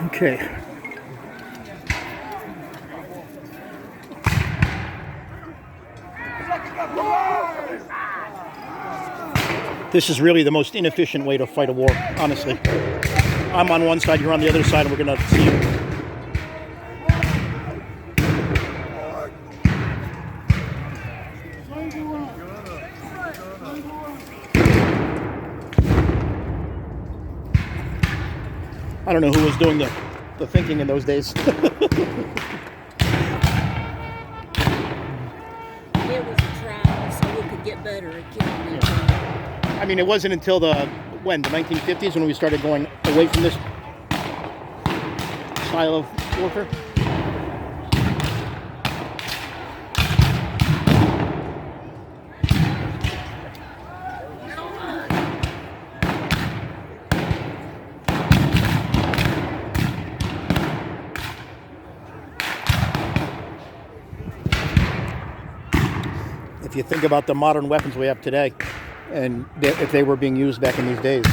Okay. This is really the most inefficient way to fight a war, honestly. I'm on one side, you're on the other side, and we're going to see you. I don't know who was doing the thinking in those days. It was a trial so we could get better at killing each other. I mean, it wasn't until the 1950s when we started going away from this style of warfare? If you think about the modern weapons we have today, and if they were being used back in these days.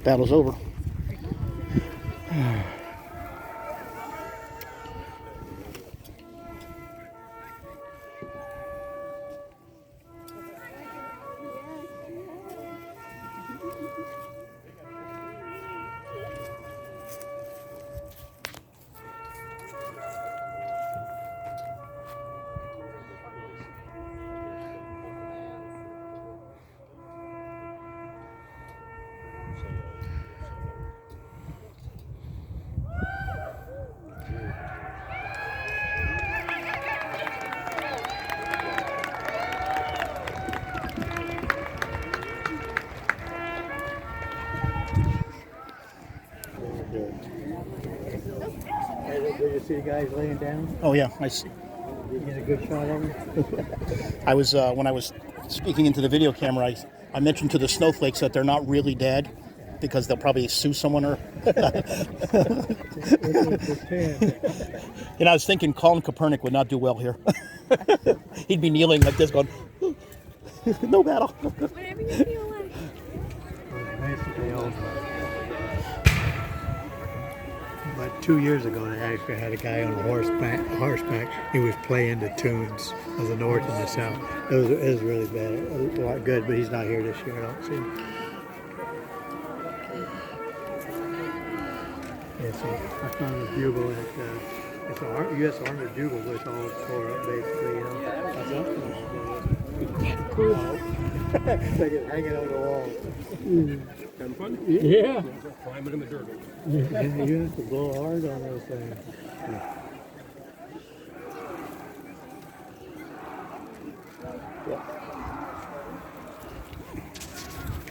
Battle's over. Did you see the guys laying down? Oh yeah, I see. You get a good shot of them? I was when I was speaking into the video camera, I mentioned to the snowflakes that they're not really dead because they'll probably sue someone or. I was thinking Colin Kaepernick would not do well here. He'd be kneeling like this, going, "No battle." Whatever you feel like. Basically, but 2 years ago, they actually had a guy on a horseback. He was playing the tunes of the North and the South. It was really bad. It was a lot good, but he's not here this year, I don't see. Yeah, so I found a bugle at it's a U.S. Army bugle, but it's all tore up basically. You know, cool. Like it's hanging on the wall. Having fun? Yeah. Climbing in the dirt. Yeah, you have to blow hard on those things.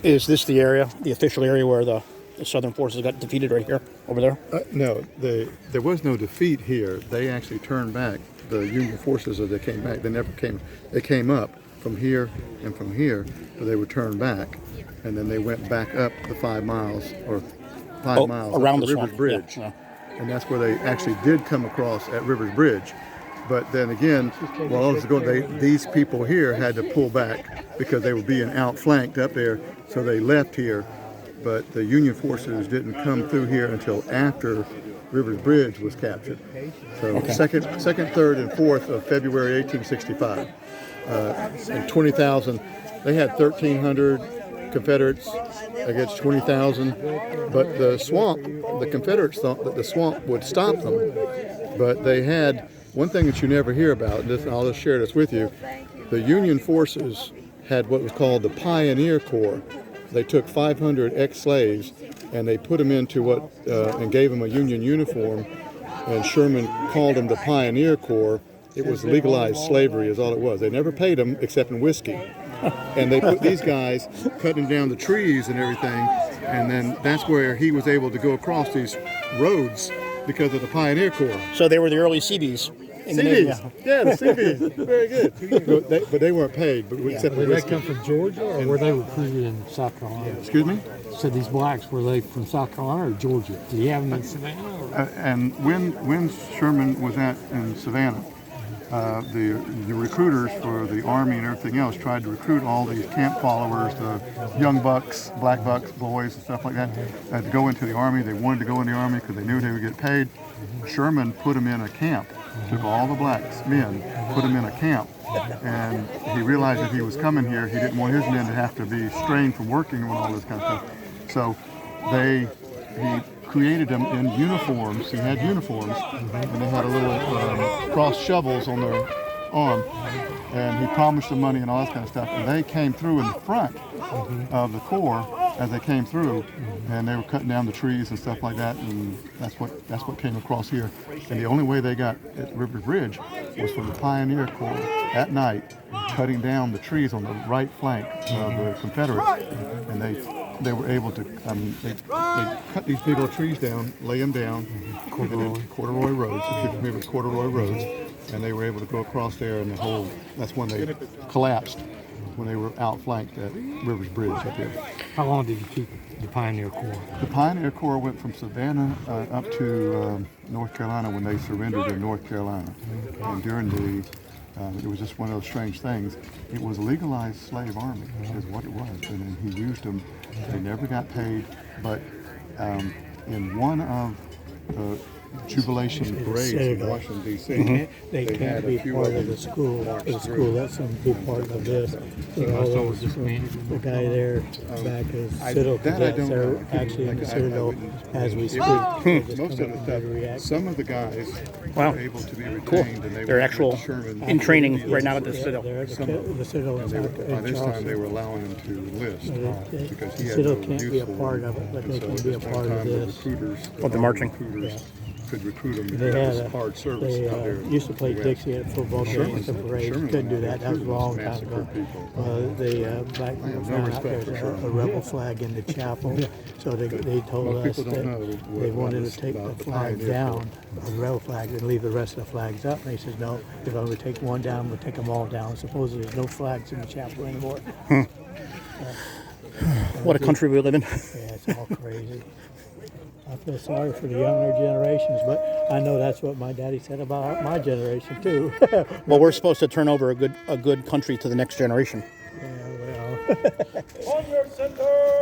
Is this the area, the official area where the Southern forces got defeated right here, over there? No, there was no defeat here. They actually turned back. The Union forces, as they came back, they never came. They came up from here and from here, but they were turned back, and then they went back up the 5 miles or 5 miles around up the to Rivers swamp. Bridge, Yeah. and that's where they actually did come across at Rivers Bridge. But then again, while I was going, these people here had to pull back because they were being outflanked up there, so they left here. But the Union forces didn't come through here until after Rivers Bridge was captured. So second, 3rd, and 4th of February 1865. And 20,000, they had 1,300 Confederates against 20,000. But the swamp, the Confederates thought that the swamp would stop them. But they had one thing that you never hear about, and I'll just share this with you. The Union forces had what was called the Pioneer Corps. They took 500 ex-slaves and they put them into and gave them a Union uniform, and Sherman called them the Pioneer Corps. It was legalized slavery is all it was. They never paid them except in whiskey. And they put these guys cutting down the trees and everything, and then that's where he was able to go across these roads because of the Pioneer Corps. So they were the early Seabees. CBs. Yeah, the CBs. Very good. But they weren't paid, but except for Did they whiskey. come from Georgia, or were they recruited in South Carolina? Excuse me? So these blacks, were they from South Carolina or Georgia? Did he have them in Savannah? Or? And when Sherman was in Savannah, the recruiters for the Army and everything else tried to recruit all these camp followers, the young bucks, black bucks, boys, and stuff like that, to go into the Army. They wanted to go in the Army because they knew they would get paid. Sherman put them in a camp, took all the blacks men, put them in a camp, and he realized that he was coming here. He didn't want his men to have to be strained from working and all this kind of stuff. So he created them in uniforms. He had uniforms, and they had a little cross shovels on their arm, and he promised them money and all that kind of stuff. And they came through in the front of the Corps as they came through, and they were cutting down the trees and stuff like that, and that's what came across here. And the only way they got at River Bridge was from the Pioneer Corps at night, cutting down the trees on the right flank of the Confederates, and they were able to, they cut these big old trees down, lay them down, corduroy roads, if you're familiar with corduroy roads, and they were able to go across there, and that's when they collapsed, when they were outflanked at Rivers Bridge up here. How long did you keep the Pioneer Corps? The Pioneer Corps went from Savannah up to North Carolina when they surrendered in North Carolina. And during it was just one of those strange things. It was a legalized slave army, is what it was. And then he used them. They never got paid. But in one of the jubilation parades in Washington, D.C., They can't had a be few part of of the school. The school lets them be part of this. So all those, the guy there back is Citadel that I cadets. don't They're know. actually in the I Citadel wouldn't- as we speak. Most of the stuff, some of the guys Wow. were able to be retained. Cool. And they They're were actual with Sherman. in training right now at the Citadel. They're at the Citadel And by this time, they were allowing them to enlist because he had Citadel no can't use be a for part them. of it, but And they so can at be a this part of time, the this. recruiters, Of the marching. recruiters could recruit them They because had it's hard service they out there. used to play West. Dixie at football games and parades. Sherman Couldn't do went that. out That was a there long too, time massacred ago. people. The black people have no found out respect there's for Sherman. a rebel flag in the chapel, so they told Most us people don't know that what they wanted was to take about the the flag Pioneer down, the rebel flag, and leave the rest of the flags up. And he says, no, if I would take one down, we'll take them all down. Supposedly there's no flags in the chapel anymore. What a country we live in. Yeah, it's all crazy. I feel sorry for the younger generations, but I know that's what my daddy said about my generation too. Well, we're supposed to turn over a good country to the next generation. Yeah, well. On your center!